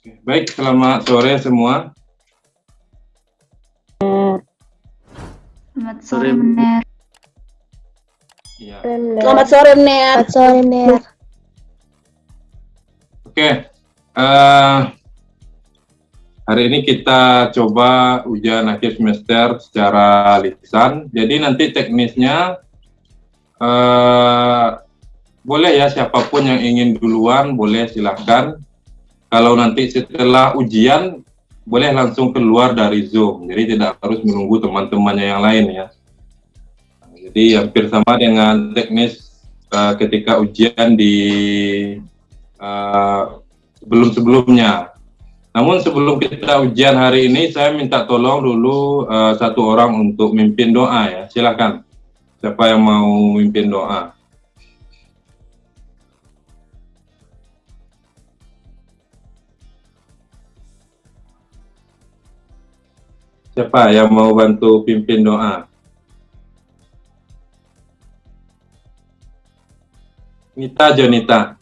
Baik, selamat sore semua. Selamat sore, Mener. Ya. Selamat sore, Mener. Selamat sore, Mener. Oke, hari ini kita coba ujian akhir semester secara lisan. Jadi nanti teknisnya boleh ya, siapapun yang ingin duluan boleh silahkan. Kalau nanti setelah ujian boleh langsung keluar dari Zoom. Jadi tidak harus menunggu teman-temannya yang lain ya. Jadi hampir sama dengan teknis ketika ujian di sebelum-sebelumnya. Namun sebelum kita ujian hari ini, saya minta tolong dulu satu orang untuk mimpin doa ya. Silakan. Siapa yang mau mimpin doa? Siapa yang mau bantu pimpin doa? Nita, Jonita.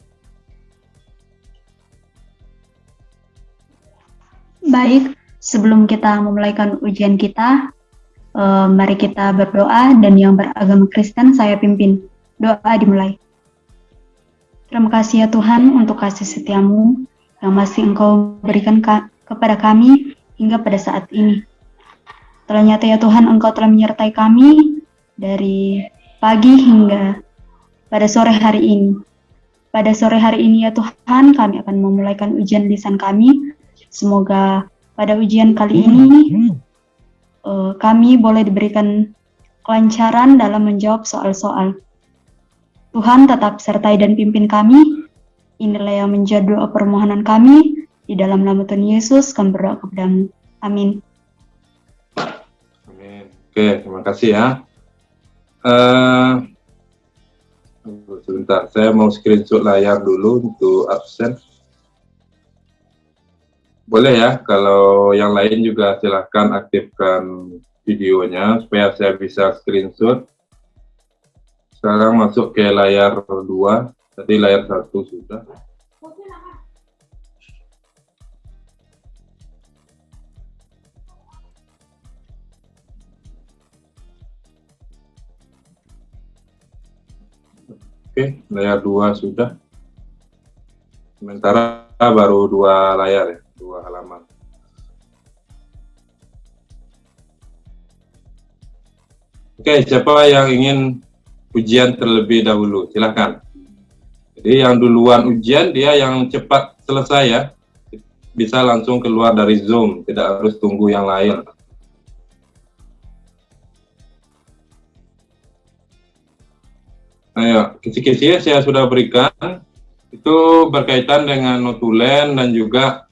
Baik, sebelum kita memulaikan ujian kita, mari kita berdoa, dan yang beragama Kristen saya pimpin. Doa dimulai. Terima kasih ya Tuhan untuk kasih setia-Mu yang masih Engkau berikan kepada kami hingga pada saat ini. Telah nyata ya Tuhan, Engkau telah menyertai kami dari pagi hingga pada sore hari ini. Pada sore hari ini ya Tuhan, kami akan memulaikan ujian lisan kami. Semoga pada ujian kali ini kami boleh diberikan kelancaran dalam menjawab soal-soal. Tuhan tetap sertai dan pimpin kami. Inilah yang menjadi doa permohonan kami. Di dalam nama Tuhan Yesus kami berdoa kepada-Mu. Amin. Amin. Oke, terima kasih ya. Sebentar, saya mau screenshot layar dulu untuk absen. Boleh ya, kalau yang lain juga silahkan aktifkan videonya supaya saya bisa screenshot. Sekarang masuk ke layar 2, tadi layar 1 sudah. Oke, layar 2 sudah. Sementara baru 2 layar ya, 2 halaman. Oke, siapa yang ingin ujian terlebih dahulu? Silahkan. Jadi yang duluan ujian, dia yang cepat selesai ya. Bisa langsung keluar dari Zoom, tidak harus tunggu yang lain. Ayo, kisi-kisi saya sudah berikan. Itu berkaitan dengan notulen dan juga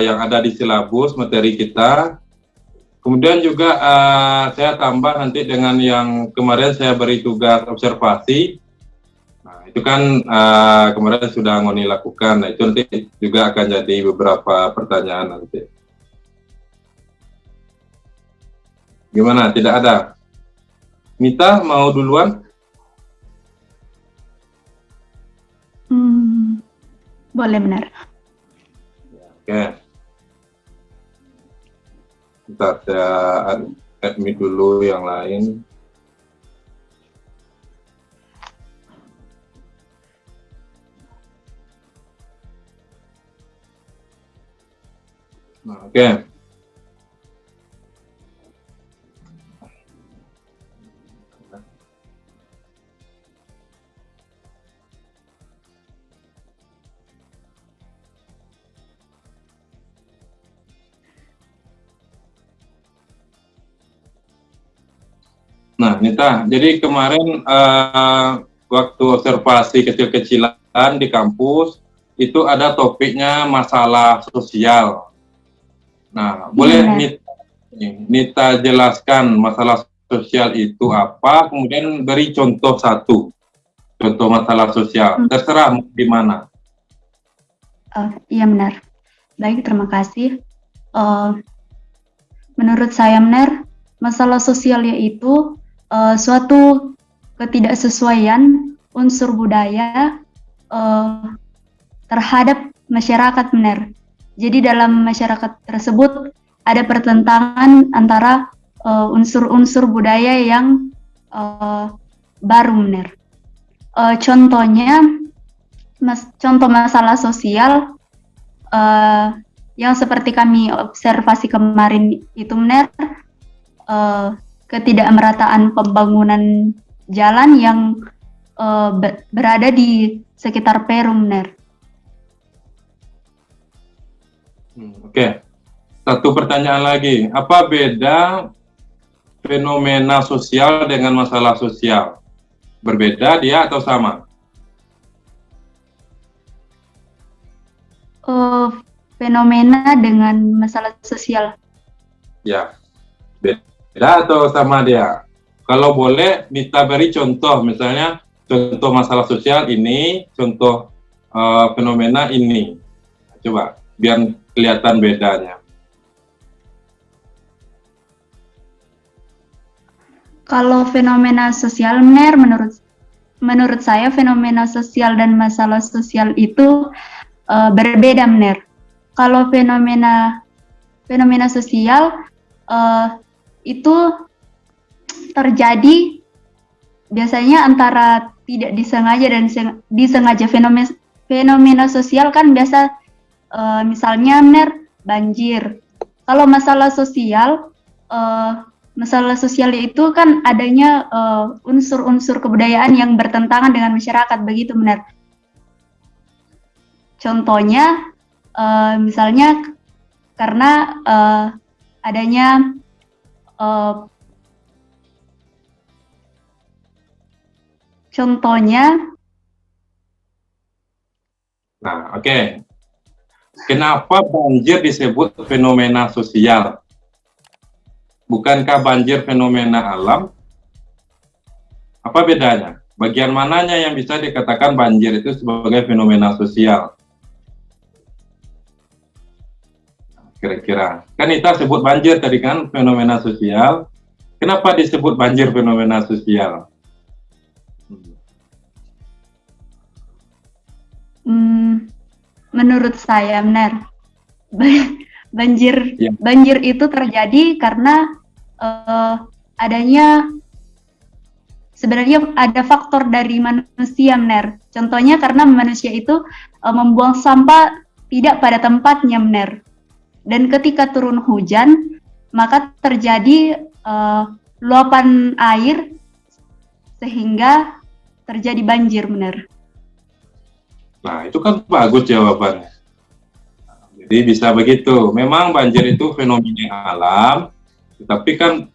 yang ada di silabus materi kita. Kemudian juga saya tambah nanti dengan yang kemarin saya beri tugas observasi. Nah, itu kan kemarin sudah Ngoni lakukan. Nah, itu nanti juga akan jadi beberapa pertanyaan nanti. Gimana? Tidak ada? Mita mau duluan? Boleh, benar. Oke. Bentar, saya admit dulu yang lain. Nah, oke. Nah, Nita, jadi kemarin waktu observasi kecil-kecilan di kampus, itu ada topiknya masalah sosial. Nah, boleh Nita jelaskan masalah sosial itu apa, kemudian beri contoh satu, contoh masalah sosial. Terserah di mana. Iya, benar. Baik, terima kasih. Menurut saya, benar, masalah sosial yaitu suatu ketidaksesuaian unsur budaya terhadap masyarakat benar. Jadi dalam masyarakat tersebut ada pertentangan antara unsur-unsur budaya yang baru benar. Contohnya, contoh masalah sosial yang seperti kami observasi kemarin itu benar, ketidakmerataan pembangunan jalan yang berada di sekitar Perum benar. Oke. Satu pertanyaan lagi, apa beda fenomena sosial dengan masalah sosial? Berbeda dia atau sama? Fenomena dengan masalah sosial. Ya, beda atau sama dia? Kalau boleh, kita beri contoh, misalnya contoh masalah sosial ini, contoh fenomena ini. Coba, biar kelihatan bedanya. Kalau fenomena sosial, menurut saya fenomena sosial dan masalah sosial itu berbeda, Mener. Kalau fenomena sosial itu terjadi biasanya antara tidak disengaja dan disengaja. Fenomena sosial kan biasa misalnya Mener, banjir. Kalau masalah sosial itu kan adanya unsur-unsur kebudayaan yang bertentangan dengan masyarakat, begitu benar. Contohnya misalnya karena adanya contohnya. Nah, oke. Kenapa banjir disebut fenomena sosial? Bukankah banjir fenomena alam? Apa bedanya? Bagian mananya yang bisa dikatakan banjir itu sebagai fenomena sosial? Kira-kira. Kan kita sebut banjir tadi kan fenomena sosial. Kenapa disebut banjir fenomena sosial? Menurut saya benar. Banjir itu terjadi karena adanya sebenarnya ada faktor dari manusia, benar. Contohnya karena manusia itu membuang sampah tidak pada tempatnya, benar. Dan ketika turun hujan, maka terjadi luapan air sehingga terjadi banjir, benar. Nah, itu kan bagus jawabannya. Jadi bisa begitu. Memang banjir itu fenomena alam, tetapi kan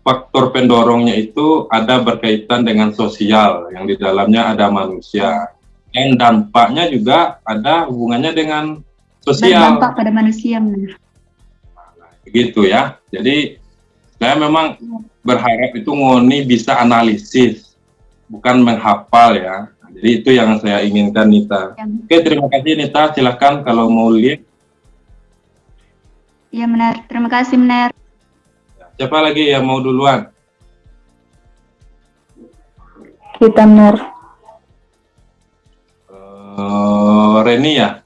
faktor pendorongnya itu ada berkaitan dengan sosial, yang di dalamnya ada manusia. Dan dampaknya juga ada hubungannya dengan sosial. Berdampak pada manusia, benar. Begitu ya. Jadi saya memang berharap itu Ngoni bisa analisis, bukan menghafal ya. Jadi itu yang saya inginkan, Nita. Ya. Oke, terima kasih Nita. Silakan kalau mau lihat. Iya, benar. Terima kasih, benar. Siapa lagi yang mau duluan? Kita, benar. Reni ya?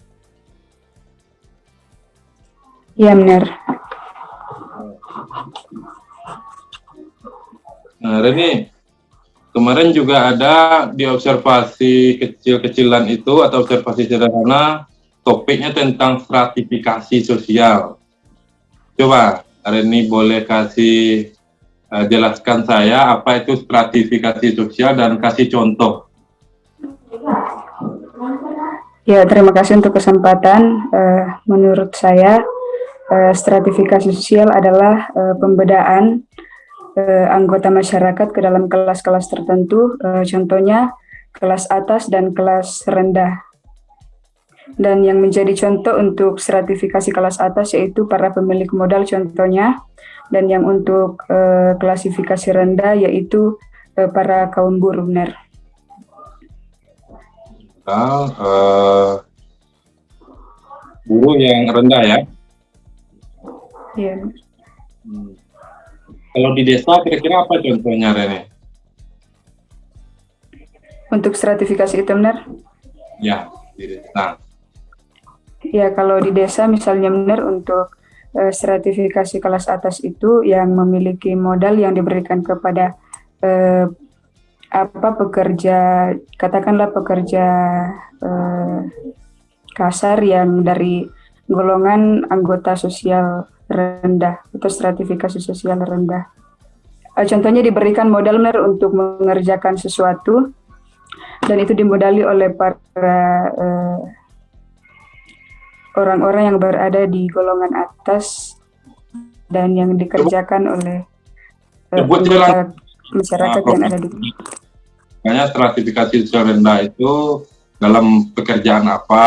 Iya, benar. Nah, Reni, kemarin juga ada di observasi kecil-kecilan itu atau observasi sederhana, topiknya tentang stratifikasi sosial. Coba, Reni boleh kasih jelaskan saya apa itu stratifikasi sosial dan kasih contoh. Ya, terima kasih untuk kesempatan. Menurut saya, stratifikasi sosial adalah pembedaan anggota masyarakat ke dalam kelas-kelas tertentu, contohnya kelas atas dan kelas rendah. Dan yang menjadi contoh untuk stratifikasi kelas atas yaitu para pemilik modal contohnya, dan yang untuk klasifikasi rendah yaitu para kaum buruh, benar. Buruh yang rendah ya? Iya. Kalau di desa kira-kira apa contohnya, Rene? Untuk stratifikasi itu, benar? Ya, di desa. Ya, kalau di desa misalnya benar untuk stratifikasi kelas atas itu yang memiliki modal yang diberikan kepada pekerja, katakanlah pekerja kasar yang dari golongan anggota sosial rendah atau stratifikasi sosial rendah. Contohnya diberikan modal benar untuk mengerjakan sesuatu dan itu dimodali oleh para orang-orang yang berada di golongan atas dan yang dikerjakan oleh anggota masyarakat yang ada di makanya stratifikasi sosial rendah itu dalam pekerjaan apa?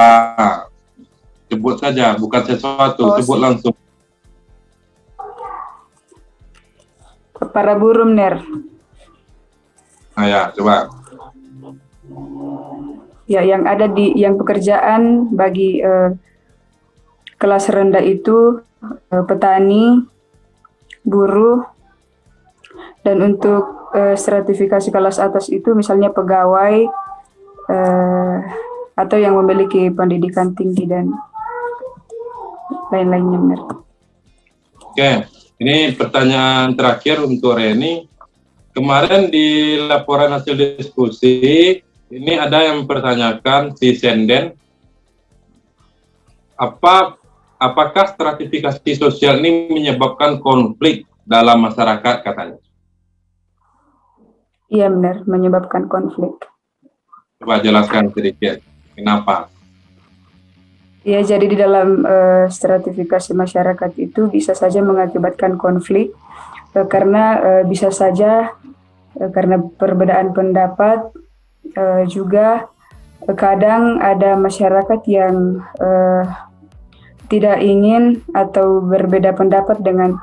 Sebut saja, bukan sesuatu, sebut langsung. Para buruh, Ner. Nah ya, coba. Ya, yang ada di yang pekerjaan bagi kelas rendah itu petani, buruh, dan untuk stratifikasi kelas atas itu misalnya pegawai atau yang memiliki pendidikan tinggi dan lain-lainnya, benar. Oke, ini pertanyaan terakhir untuk Reni. Kemarin di laporan hasil diskusi ini ada yang mempertanyakan si Senden, apakah stratifikasi sosial ini menyebabkan konflik dalam masyarakat katanya? Iya, benar, menyebabkan konflik. Coba jelaskan sedikit, kenapa? Ya, jadi di dalam stratifikasi masyarakat itu bisa saja mengakibatkan konflik karena bisa saja karena perbedaan pendapat, juga kadang ada masyarakat yang tidak ingin atau berbeda pendapat dengan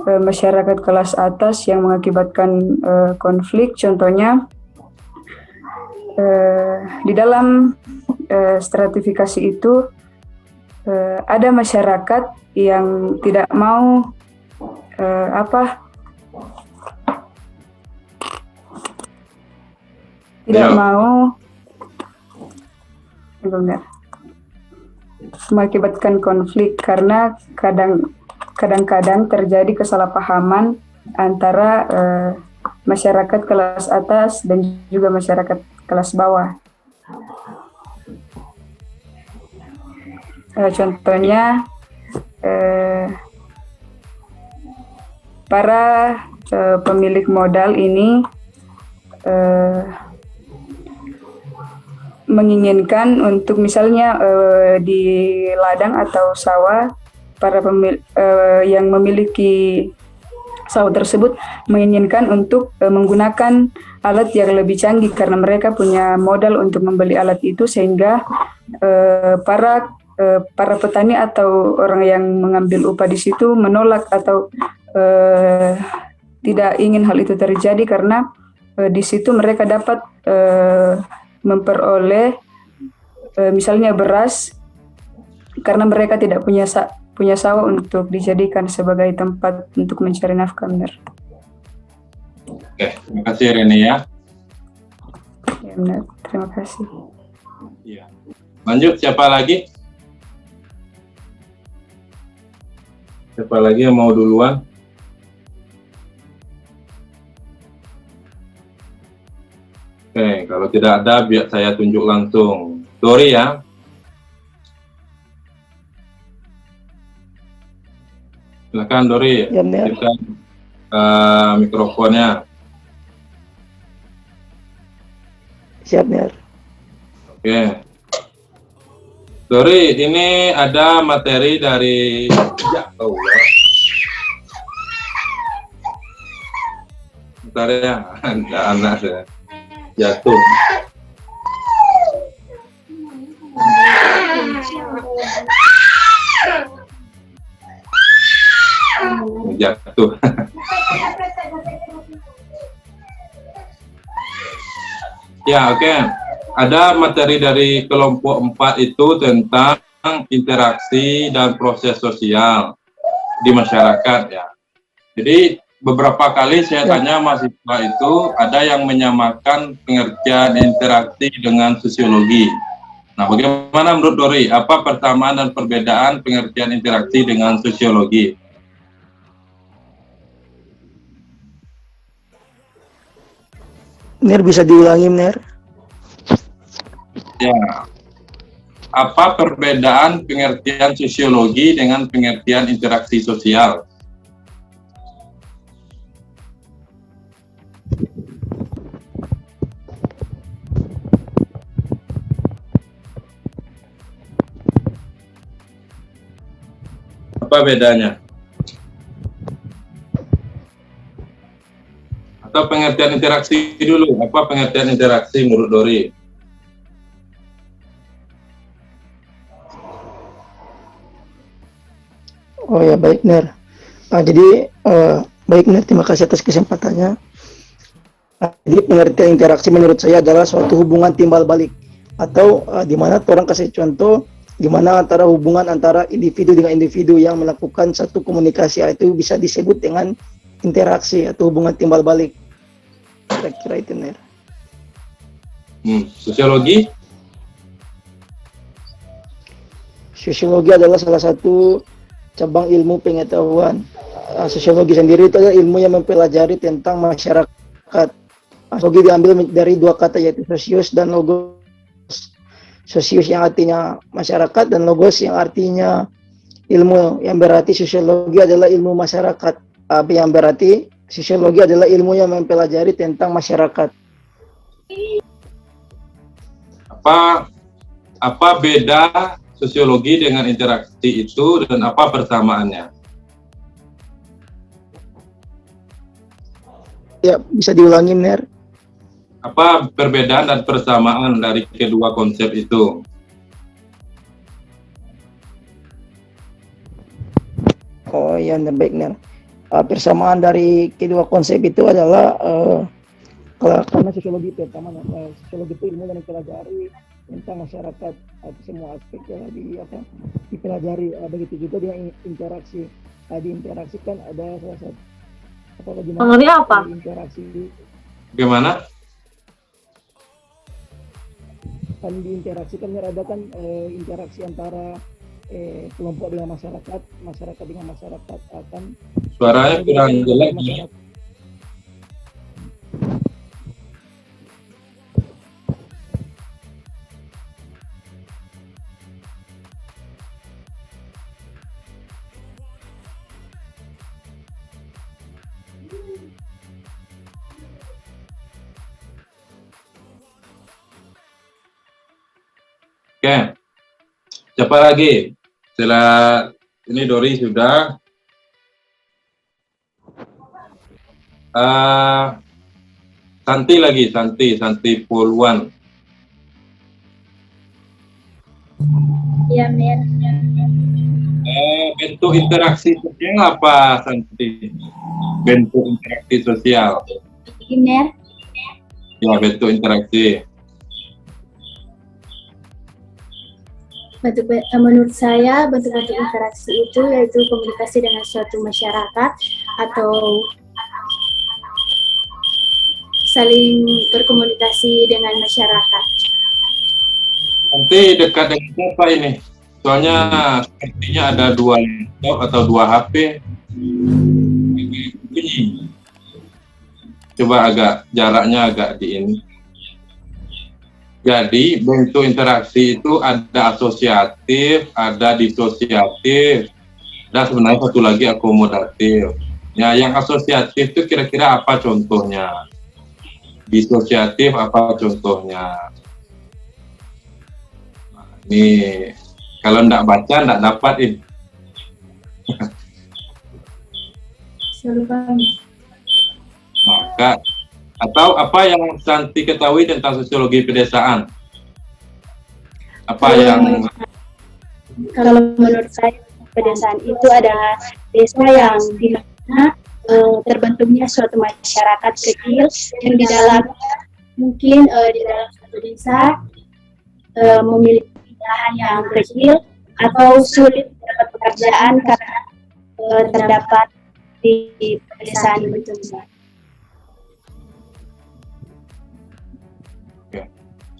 masyarakat kelas atas yang mengakibatkan konflik. Contohnya di dalam stratifikasi itu ada masyarakat yang tidak mau mengakibatkan konflik karena kadang-kadang terjadi kesalahpahaman antara masyarakat kelas atas dan juga masyarakat kelas bawah. Contohnya para pemilik modal ini menginginkan untuk misalnya di ladang atau sawah, para yang memiliki sawah tersebut menginginkan untuk menggunakan alat yang lebih canggih karena mereka punya modal untuk membeli alat itu, sehingga para petani atau orang yang mengambil upah di situ menolak atau tidak ingin hal itu terjadi karena di situ mereka dapat memperoleh misalnya beras karena mereka tidak punya sawah untuk dijadikan sebagai tempat untuk mencari nafkah, benar. Oke, terima kasih Reni ya. Ya, benar. Terima kasih. Iya. Lanjut, siapa lagi? Siapa lagi yang mau duluan? Oke, kalau tidak ada biar saya tunjuk langsung. Dori ya. Silakan Dori. Ya, kita mikrofonnya. Siap, Mir. Oke. Dori, ini ada materi dari ya Allah. Bentar ya, ada anak saya jatuh. Jatuh. Ya, oke. Ada materi dari kelompok 4 itu tentang interaksi dan proses sosial di masyarakat ya. Jadi beberapa kali saya tanya mahasiswa itu ada yang menyamakan pengertian interaksi dengan sosiologi. Nah, bagaimana menurut Dori? Apa persamaan dan perbedaan pengertian interaksi dengan sosiologi? Ner bisa diulangi, Ner? Ya. Apa perbedaan pengertian sosiologi dengan pengertian interaksi sosial? Apa bedanya? Atau pengertian interaksi dulu, apa pengertian interaksi menurut Dori? Oh ya, baik, Ner. Baik, Ner, terima kasih atas kesempatannya. Jadi pengertian interaksi menurut saya adalah suatu hubungan timbal balik, atau di mana orang kasih contoh di mana antara hubungan antara individu dengan individu yang melakukan satu komunikasi, itu bisa disebut dengan interaksi atau hubungan timbal balik. Kira-kira itu, Ner. Sosiologi? Sosiologi adalah salah satu cabang ilmu pengetahuan. Sosiologi sendiri itu adalah ilmu yang mempelajari tentang masyarakat. Sosiologi diambil dari dua kata, yaitu sosius dan logos. Sosius yang artinya masyarakat dan logos yang artinya ilmu, yang berarti sosiologi adalah ilmu masyarakat. Yang berarti sosiologi adalah ilmu yang mempelajari tentang masyarakat. Apa beda sosiologi dengan interaksi itu dan apa persamaannya? Ya, bisa diulangi, Ner? Apa perbedaan dan persamaan dari kedua konsep itu? Oh ya, baik, Ner. Persamaan dari kedua konsep itu adalah karena sosiologi pertama, sosiologi itu ilmu yang dipelajari tentang masyarakat, semua aspek yang dipelajari. Begitu juga dengan interaksi. Di interaksi kan ada salah satu interaksi. Bagaimana? Kan di interaksi kan ada kan interaksi antara kelompok dengan masyarakat, masyarakat dengan masyarakat akan. Suaranya kurang jelas. Oke, siapa lagi? Setelah ini Dori sudah. Santi lagi, Santi Pulwan. Ya, Mer. Bentuk interaksi sosial apa, Santi? Bentuk interaksi sosial. Mer. Ya, bentuk interaksi. Menurut saya bentuk-bentuk interaksi itu yaitu komunikasi dengan suatu masyarakat atau saling berkomunikasi dengan masyarakat. Nanti dekat dengan siapa ini? Soalnya sepertinya ada dua laptop atau dua HP. Bunyi. Coba jaraknya agak di ini. Jadi bentuk interaksi itu ada asosiatif, ada disosiatif, dan sebenarnya satu lagi akomodatif. Ya, yang asosiatif itu kira-kira apa contohnya? Disosiatif apa contohnya? Nah, ini kalau enggak baca enggak dapat ini. Maka atau apa yang Santi ketahui tentang sosiologi pedesaan? Kalau menurut saya pedesaan itu adalah desa yang dimana terbentuknya suatu masyarakat kecil yang di dalam di dalam suatu desa memiliki lahan yang kecil atau sulit mendapat pekerjaan karena terdapat di pedesaan itu.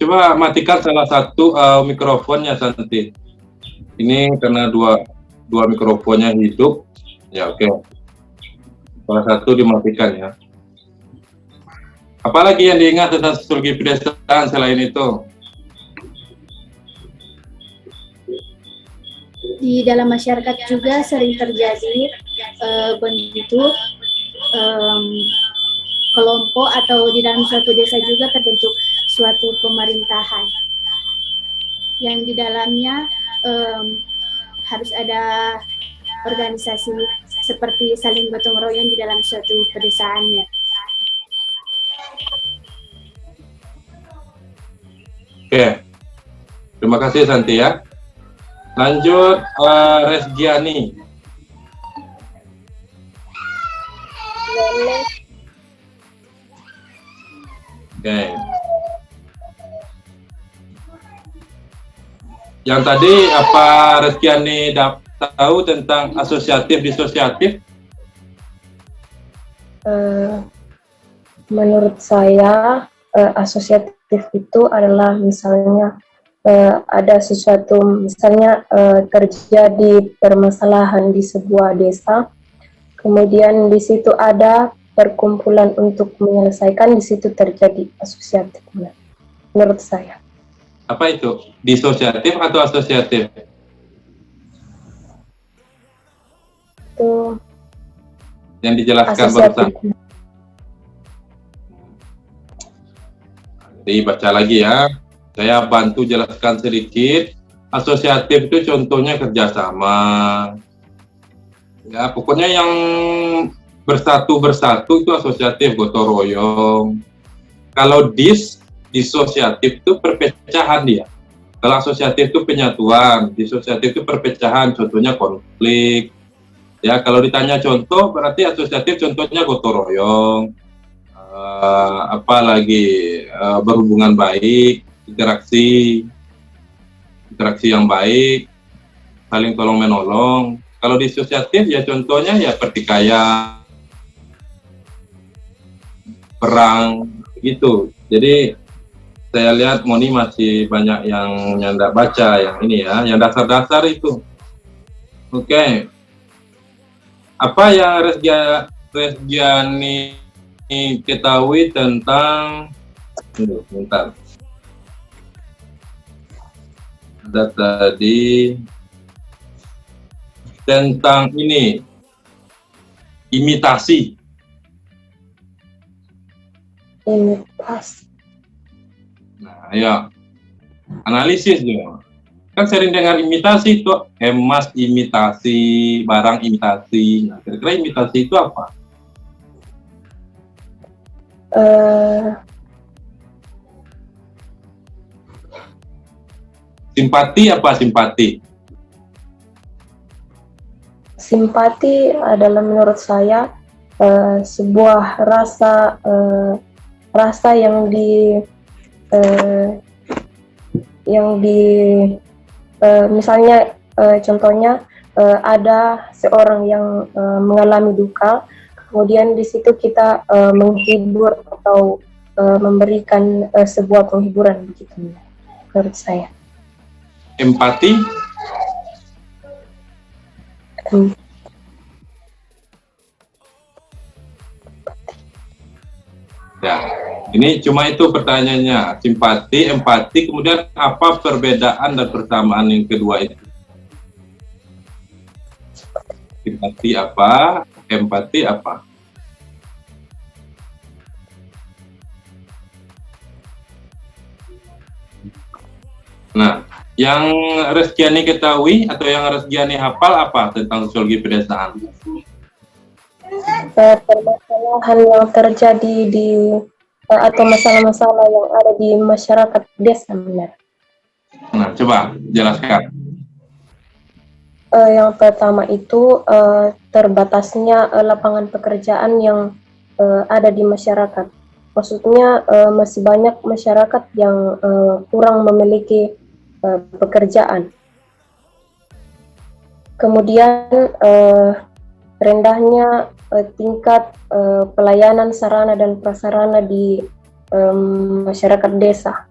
Coba matikan salah satu mikrofonnya Santi. Ini karena dua mikrofonnya hidup. Ya oke. Salah satu dimatikan ya. Apalagi yang diingat tentang sosiologi pedesaan selain itu? Di dalam masyarakat juga sering terjadi bentuk kelompok atau di dalam suatu desa juga terbentuk suatu pemerintahan yang di dalamnya harus ada organisasi seperti saling gotong royong di dalam suatu pedesaannya. Oke, terima kasih Santi ya. Lanjut Resgiani. Oke. Yang tadi apa Resgiani tahu tentang asosiatif disosiatif? Menurut saya asosiatif itu adalah misalnya ada sesuatu, misalnya terjadi permasalahan di sebuah desa, kemudian di situ ada perkumpulan untuk menyelesaikan, di situ terjadi asosiatif menurut saya. Apa itu? Disosiatif atau asosiatif? Itu yang dijelaskan asosiatif. barusan. Jadi baca lagi ya. Saya bantu jelaskan sedikit. Asosiatif itu contohnya kerjasama. Ya, pokoknya yang bersatu-bersatu itu asosiatif, gotong royong. Kalau disosiatif itu perpecahan dia. Kalau asosiatif itu penyatuan, disosiatif itu perpecahan, contohnya konflik. Ya, kalau ditanya contoh, berarti asosiatif contohnya gotong royong. Apalagi berhubungan baik, interaksi yang baik, saling tolong menolong. Kalau disosiatif ya contohnya ya pertikaian, perang gitu. Jadi saya lihat Moni masih banyak yang tidak baca yang ini ya, yang dasar-dasar itu. Oke. Apa yang Resgiani ketahui tentang bentar. Ada tadi tentang ini imitasi. Nah, ya analisis juga. Kan sering dengar imitasi itu, emas imitasi, barang imitasi. Nah, kira-kira imitasi itu apa? Simpati apa simpati? Simpati adalah menurut saya sebuah rasa yang misalnya contohnya ada seorang yang mengalami duka, kemudian di situ kita menghibur atau memberikan sebuah penghiburan begitu menurut saya. Empati? Ya, ini cuma itu pertanyaannya. Simpati, empati, kemudian apa perbedaan dan persamaan yang kedua itu? Simpati apa? Empati apa? Nah, yang Resgiani ketahui atau yang Resgiani hafal apa tentang sosiologi pedesaan? Permasalahan yang terjadi atau masalah-masalah yang ada di masyarakat desa benar. Nah, coba jelaskan. Yang pertama itu terbatasnya lapangan pekerjaan yang ada di masyarakat. Maksudnya masih banyak masyarakat yang kurang memiliki pekerjaan. Kemudian rendahnya tingkat pelayanan sarana dan prasarana di masyarakat desa.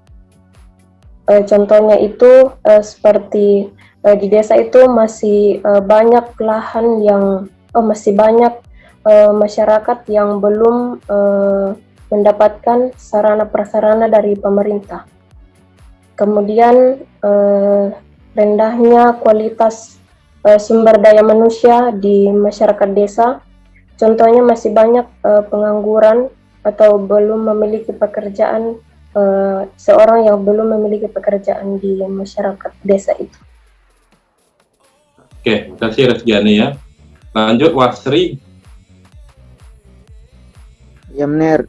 Contohnya itu seperti di desa itu masih banyak lahan yang masih banyak masyarakat yang belum mendapatkan sarana prasarana dari pemerintah. Kemudian rendahnya kualitas sumber daya manusia di masyarakat desa. Contohnya masih banyak pengangguran atau belum memiliki pekerjaan, seorang yang belum memiliki pekerjaan di masyarakat desa itu. Oke, terima kasih Resgiani ya. Lanjut Wasri. Ya, Mener.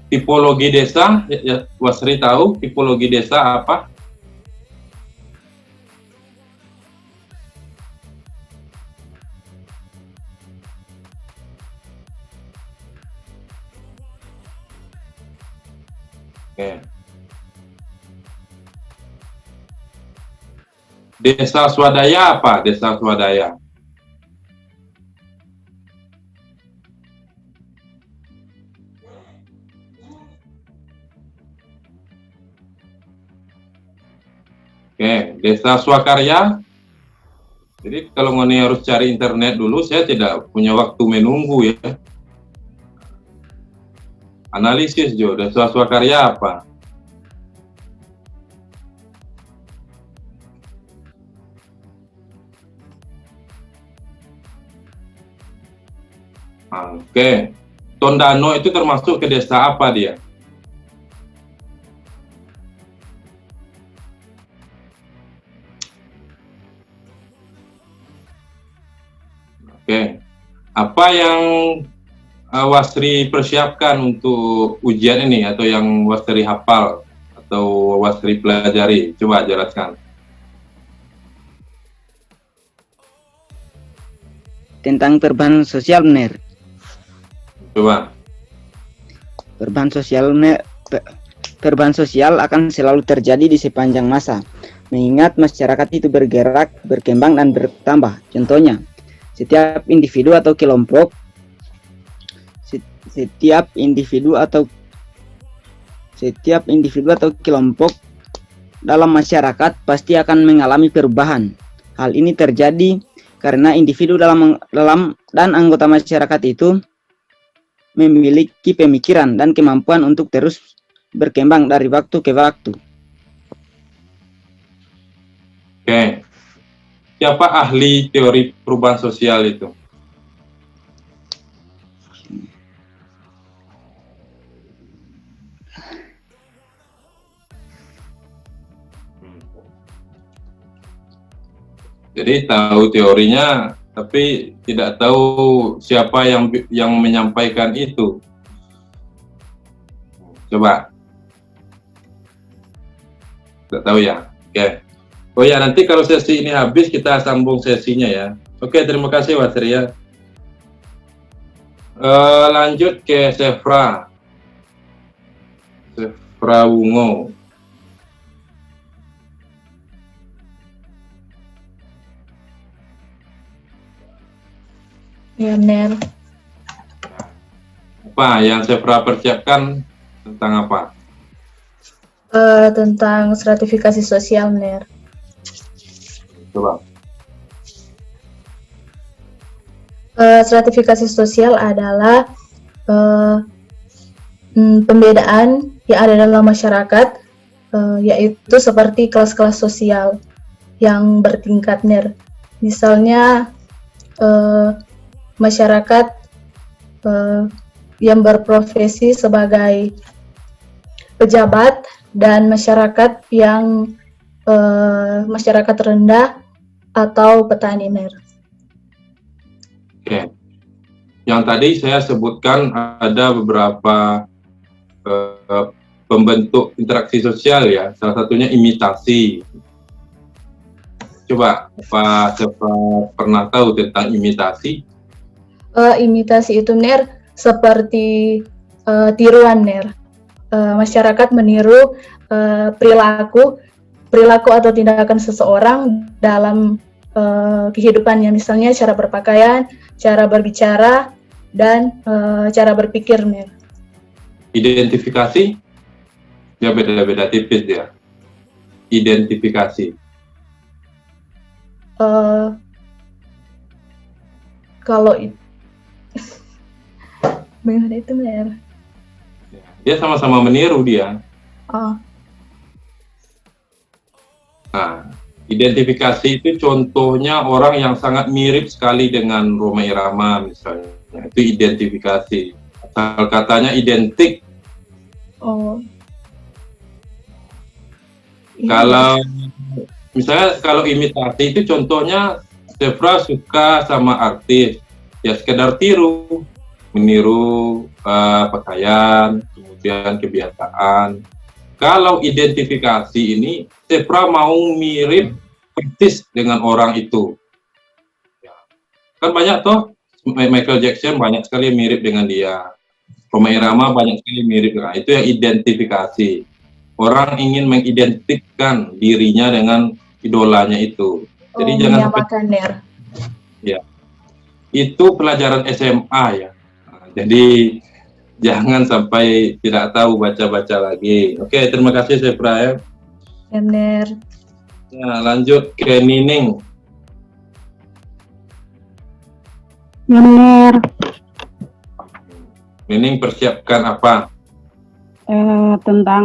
Tipologi desa, ya, Wasri tahu tipologi desa apa? Oke. Desa swadaya apa? Desa swadaya. Oke, desa swakarya. Jadi kalau Ngoni harus cari internet dulu, saya tidak punya waktu menunggu ya. Analisis Jo, desa swakarya apa? Oke, Tondano itu termasuk ke desa apa dia? Oke, apa yang Wasri persiapkan untuk ujian ini atau yang Wasri hafal atau Wasri pelajari? Coba jelaskan. Tentang perubahan sosial, Mener. Coba. Perubahan sosial akan selalu terjadi di sepanjang masa, mengingat masyarakat itu bergerak, berkembang, dan bertambah. Contohnya, setiap individu atau kelompok kelompok dalam masyarakat pasti akan mengalami perubahan. Hal ini terjadi karena individu dalam dan anggota masyarakat itu memiliki pemikiran dan kemampuan untuk terus berkembang dari waktu ke waktu. Oke. Siapa ahli teori perubahan sosial itu? Jadi tahu teorinya, tapi tidak tahu siapa yang menyampaikan itu. Coba. Tidak tahu ya. Oke. Oh ya, nanti kalau sesi ini habis kita sambung sesinya ya. Oke, terima kasih Wasri ya. Lanjut ke Sefra. Sefra Wungo. Ya, Mener. Apa yang Sefra persiapkan tentang apa? Tentang stratifikasi sosial, Mener. Coba. Stratifikasi sosial adalah pembedaan yang ada dalam masyarakat, yaitu seperti kelas-kelas sosial yang bertingkat, Mener. Misalnya masyarakat yang berprofesi sebagai pejabat dan masyarakat yang masyarakat rendah atau petani, Mener. Oke. Yang tadi saya sebutkan ada beberapa pembentuk interaksi sosial ya. Salah satunya imitasi. Coba, Pak Sefra pernah tahu tentang imitasi? Imitasi itu, Mener, seperti tiruan, Mener. Masyarakat meniru perilaku atau tindakan seseorang dalam kehidupannya, misalnya cara berpakaian, cara berbicara, dan cara berpikir, Mener. Identifikasi? Ya beda-beda tipis ya. identifikasi? Kalau bagaimana itu Ner? Dia sama-sama meniru dia. Oh, Nah, identifikasi itu contohnya orang yang sangat mirip sekali dengan Rhoma Irama misalnya. Itu identifikasi. Asal katanya identik. oh. Iya. Kalau misalnya kalau imitasi itu contohnya Zebra suka sama artis, ya sekedar tiru, meniru pakaian, kemudian kebiasaan. Kalau identifikasi ini, Zebra mau mirip persis dengan orang itu. Ya. Kan banyak toh, Michael Jackson banyak sekali mirip dengan dia. Rhoma Irama banyak sekali mirip dengan itu yang identifikasi. Orang ingin mengidentikan dirinya dengan idolanya itu. Jadi jangan sampai menyamakan Ner. ya. Itu pelajaran SMA ya. Nah, jadi jangan sampai tidak tahu baca-baca lagi. Oke, terima kasih Zebra ya. Ya, Ner. Nah, lanjut ke Nining. Benar. Nining persiapkan apa? Tentang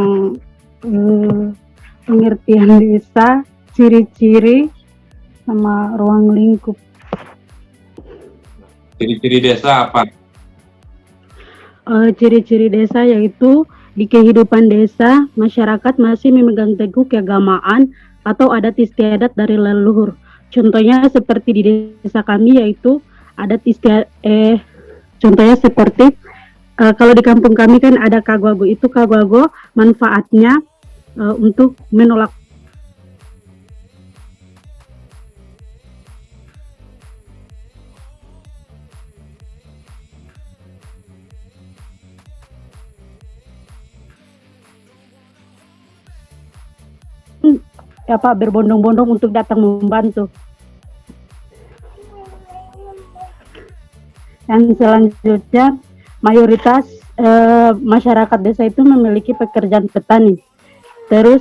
pengertian desa, ciri-ciri, sama ruang lingkup. Ciri-ciri desa apa? Ciri-ciri desa yaitu di kehidupan desa, masyarakat masih memegang teguh keagamaan atau adat istiadat dari leluhur. Contohnya seperti di desa kami yaitu adat istiadat, contohnya seperti kalau di kampung kami kan ada kagwago. Itu kagwago manfaatnya untuk menolak berbondong-bondong untuk datang membantu. Yang selanjutnya, mayoritas masyarakat desa itu memiliki pekerjaan petani. Terus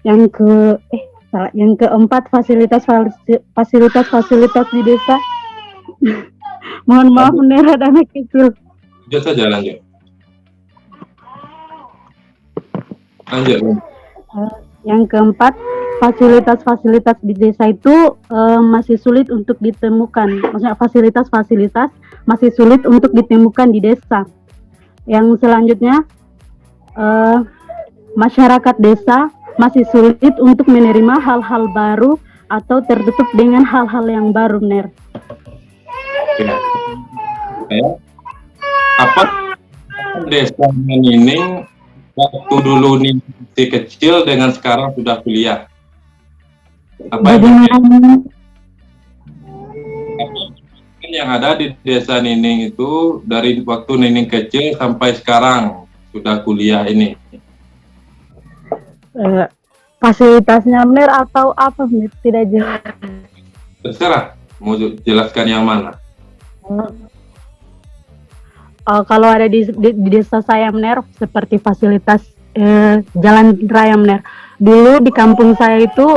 yang keempat, fasilitas di desa. Mohon maaf Ner, ada anak kecil. Lanjut saja, lanjut. Lanjut. Yang keempat, fasilitas di desa itu masih sulit untuk ditemukan. Maksudnya fasilitas masih sulit untuk ditemukan di desa. Yang selanjutnya, masyarakat desa masih sulit untuk menerima hal-hal baru atau tertutup dengan hal-hal yang baru, Ner. Apa desa Nining waktu dulu nih masih kecil dengan sekarang sudah kuliah? Apa yang ada di desa Nining itu dari waktu Nining kecil sampai sekarang sudah kuliah ini? Fasilitasnya Ner atau apa Ner? Tidak jelas. Terserah, mau jelaskan yang mana? Kalau ada di desa saya Ner, seperti fasilitas jalan raya Ner. Dulu di kampung saya itu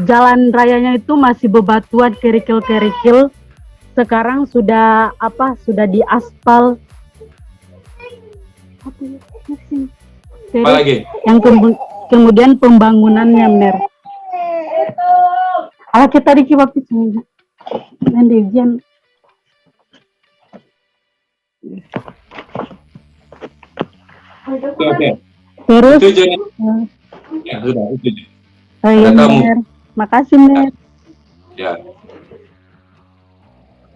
jalan rayanya itu masih bebatuan, kerikil-kerikil. Sekarang sudah diaspal. Apa lagi? Yang kemudian pembangunannya Ner. Kita di waktu itu nanti Oke. Terus Itu ya sudah itu. iya Ner. Makasih Ner. Ya.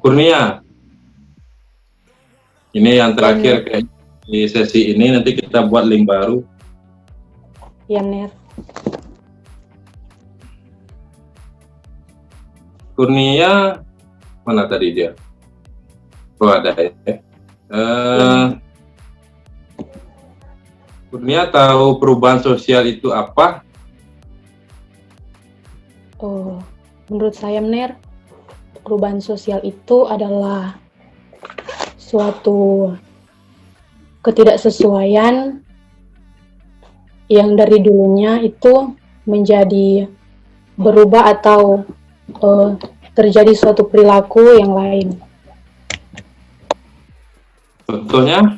Kurnia. Ini yang terakhir kayak di sesi ini, nanti kita buat link baru. Iya, Ner. Kurnia mana tadi dia? Oh ada ya. Kurnia tahu perubahan sosial itu apa? Oh, menurut saya, Ner, perubahan sosial itu adalah suatu ketidaksesuaian yang dari dulunya itu menjadi berubah atau terjadi suatu perilaku yang lain. Contohnya?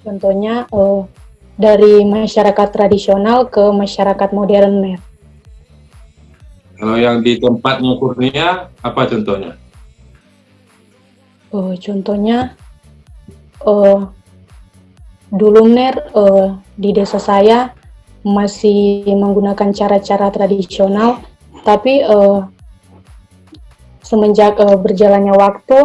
Contohnya dari masyarakat tradisional ke masyarakat modern, Mer. Kalau yang di tempatnya Kurnia, apa contohnya? Contohnya, dulu Mer, di desa saya masih menggunakan cara-cara tradisional, tapi semenjak berjalannya waktu,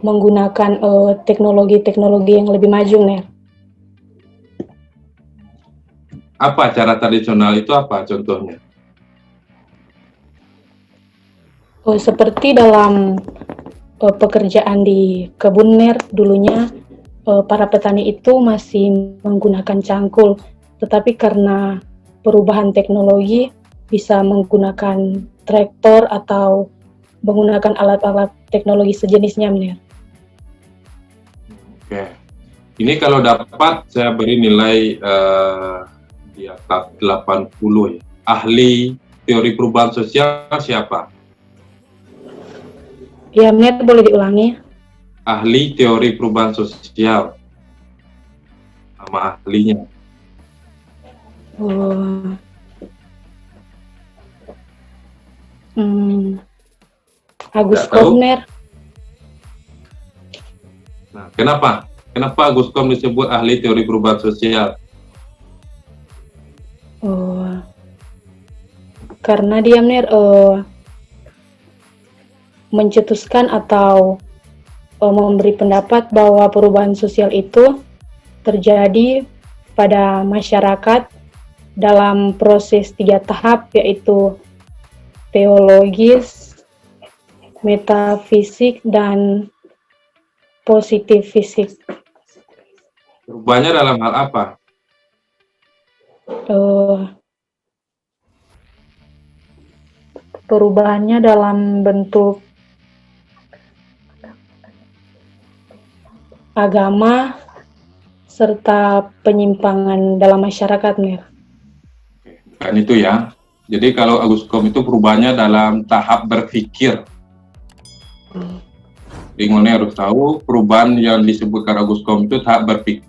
menggunakan teknologi-teknologi yang lebih maju, Mer. Apa cara tradisional itu apa contohnya? Seperti dalam pekerjaan di kebun, Mer, dulunya para petani itu masih menggunakan cangkul, tetapi karena perubahan teknologi bisa menggunakan traktor atau menggunakan alat-alat teknologi sejenisnya, Mer. Oke, ini kalau dapat saya beri nilai di atas 80 ya. Ahli teori perubahan sosial siapa? Ya, Mer, boleh diulangi? Ahli teori perubahan sosial. Sama ahlinya. Agus Nggak tahu? Komner. Nah, kenapa? Kenapa Agus Kom disebut ahli teori perubahan sosial? Karena dia mencetuskan atau memberi pendapat bahwa perubahan sosial itu terjadi pada masyarakat dalam proses 3 tahap, yaitu teologis, metafisik, dan positif fisik. Perubahannya dalam hal apa? Perubahannya dalam bentuk agama serta penyimpangan dalam masyarakat, Mir. Bukan itu ya. Jadi kalau Agus Kom itu perubahannya dalam tahap berpikir. Ingone harus tahu perubahan yang disebutkan Agus Kom itu tahap berpikir.